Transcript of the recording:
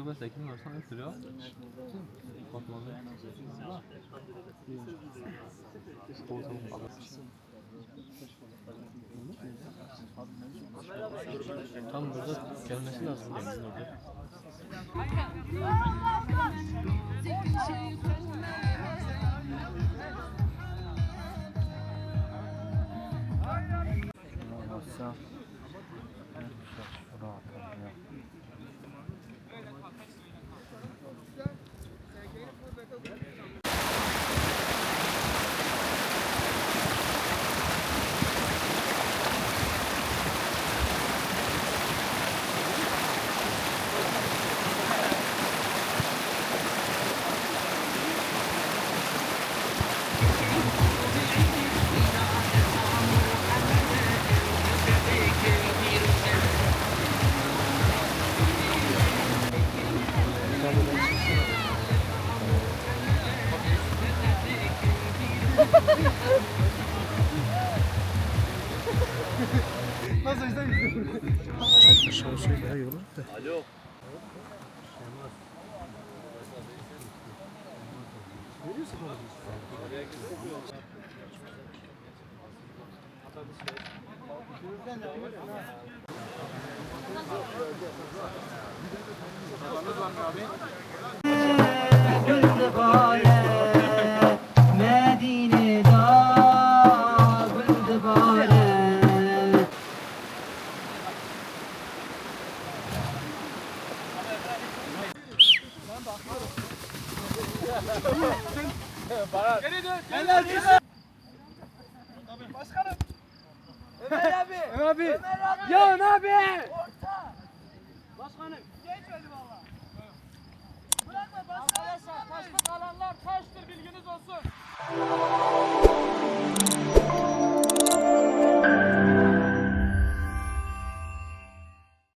mesela kim varsa ötürüyor. Fatmalı. Tam burada gelmesi lazım denizin orada. Nasıl işte? Aşağı şey daha iyi olur da. Alo. Geri dön. Gel gel. Başkanım. Ömer abi. Ömer abi. Ömer abi. Ya Ömer abi. Orta. Başkanım. Geçmedi valla. Bırakma başkanım. Arkadaşlar taşlık alanlar taştır, bilginiz olsun.